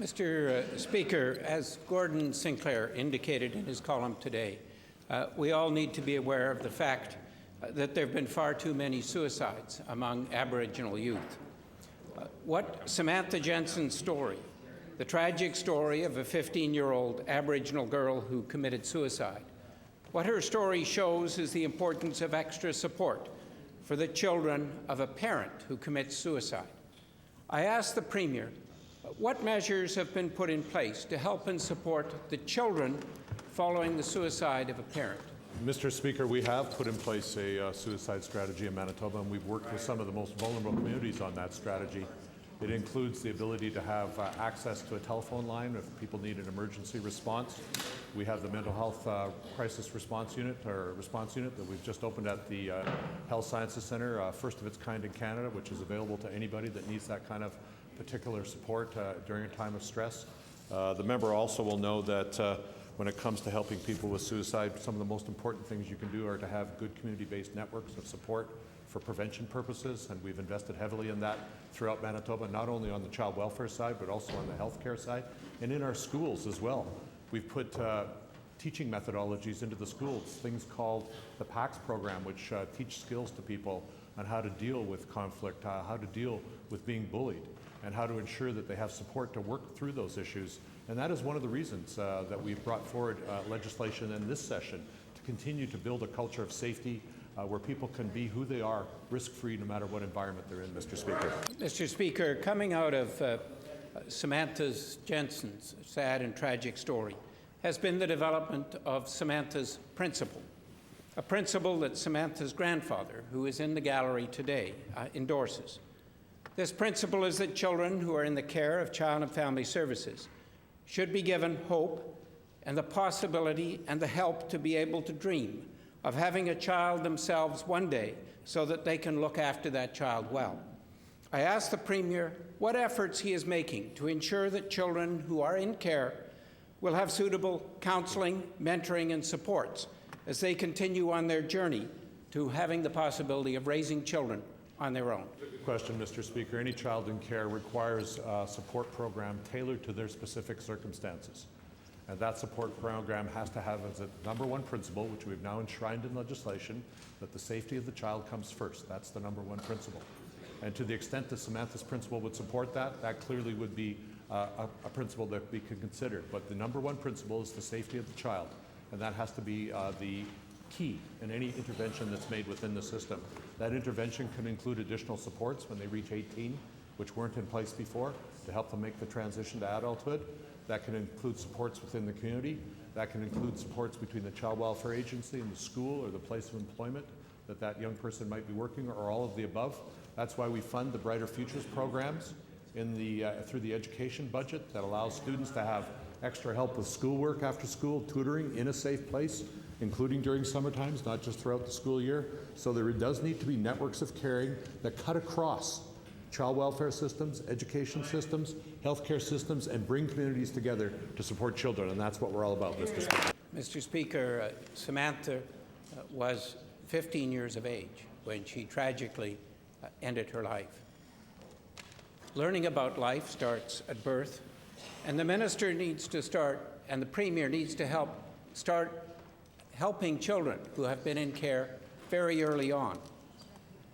Mr. Speaker, as Gordon Sinclair indicated in his column today, we all need to be aware of the fact that there have been far too many suicides among Aboriginal youth. What Samantha Jensen's story, the tragic story of a 15-year-old Aboriginal girl who committed suicide, what her story shows is the importance of extra support for the children of a parent who commits suicide. I asked the Premier what measures have been put in place to help and support the children following the suicide of a parent. Mr. Speaker, we have put in place a suicide strategy in Manitoba, and we've worked with some of the most vulnerable communities on that strategy. It includes the ability to have access to a telephone line if people need an emergency response. We have the mental health crisis response unit, that we've just opened at the Health Sciences Centre, first of its kind in Canada, which is available to anybody that needs that kind of particular support during a time of stress. The member also will know that when it comes to helping people with suicide, some of the most important things you can do are to have good community-based networks of support for prevention purposes, and we've invested heavily in that throughout Manitoba, not only on the child welfare side, but also on the healthcare side, and in our schools as well. We've put teaching methodologies into the schools, things called the PACS program, which teach skills to people on how to deal with conflict, how to deal with being bullied, and how to ensure that they have support to work through those issues. And that is one of the reasons that we've brought forward legislation in this session to continue to build a culture of safety where people can be who they are, risk-free, no matter what environment they're in, Mr. Speaker. Mr. Speaker, coming out of Samantha Jensen's sad and tragic story has been the development of Samantha's principle, a principle that Samantha's grandfather, who is in the gallery today, endorses. This principle is that children who are in the care of Child and Family Services should be given hope and the possibility and the help to be able to dream of having a child themselves one day so that they can look after that child well. I asked the Premier what efforts he is making to ensure that children who are in care will have suitable counseling, mentoring, and supports as they continue on their journey to having the possibility of raising children on their own. Good question, Mr. Speaker. Any child in care requires a support program tailored to their specific circumstances. And that support program has to have as a number one principle, which we've now enshrined in legislation, that the safety of the child comes first. That's the number one principle. And to the extent that Samantha's principle would support that, that clearly would be a principle that we could consider. But the number one principle is the safety of the child. And that has to be the key in any intervention that's made within the system. That intervention can include additional supports when they reach 18, which weren't in place before, to help them make the transition to adulthood. That can include supports within the community. That can include supports between the Child Welfare Agency and the school or the place of employment that that young person might be working, or all of the above. That's why we fund the Brighter Futures programs in the, through the education budget that allows students to have extra help with schoolwork after school, tutoring in a safe place, including during summer times, not just throughout the school year. So there does need to be networks of caring that cut across child welfare systems, education systems, healthcare systems, and bring communities together to support children, and that's what we're all about, Mr. Speaker. Mr. Speaker, Samantha was 15 years of age when she tragically ended her life. Learning about life starts at birth, and the minister needs to start, and the Premier needs to start helping children who have been in care very early on.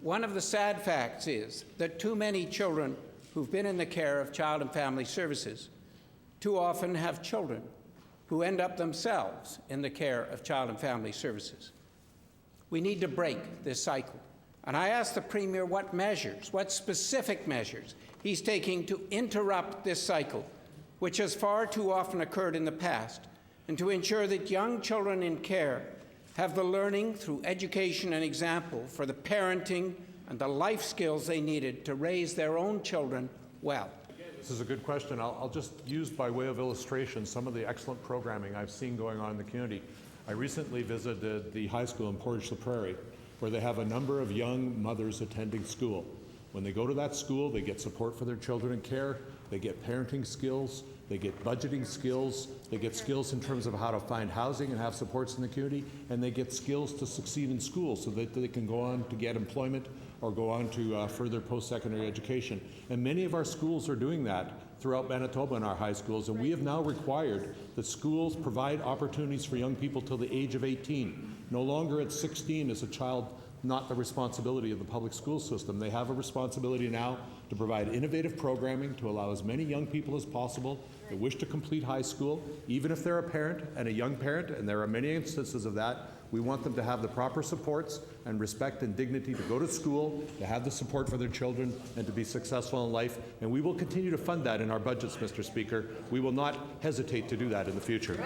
One of the sad facts is that too many children who've been in the care of Child and Family Services too often have children who end up themselves in the care of Child and Family Services. We need to break this cycle. And I asked the Premier what specific measures he's taking to interrupt this cycle, which has far too often occurred in the past, and to ensure that young children in care have the learning through education and example for the parenting and the life skills they needed to raise their own children well. This is a good question. I'll just use by way of illustration some of the excellent programming I've seen going on in the community. I recently visited the high school in Portage-la-Prairie, where they have a number of young mothers attending school. When they go to that school, they get support for their children in care, they get parenting skills, they get budgeting skills, they get skills in terms of how to find housing and have supports in the community, and they get skills to succeed in school so that they can go on to get employment or go on to further post-secondary education. And many of our schools are doing that throughout Manitoba in our high schools, and we have now required that schools provide opportunities for young people till the age of 18. No longer at 16 is a child not the responsibility of the public school system. They have a responsibility now to provide innovative programming to allow as many young people as possible that wish to complete high school, even if they're a parent and a young parent, and there are many instances of that. We want them to have the proper supports and respect and dignity to go to school, to have the support for their children, and to be successful in life. And we will continue to fund that in our budgets, Mr. Speaker. We will not hesitate to do that in the future.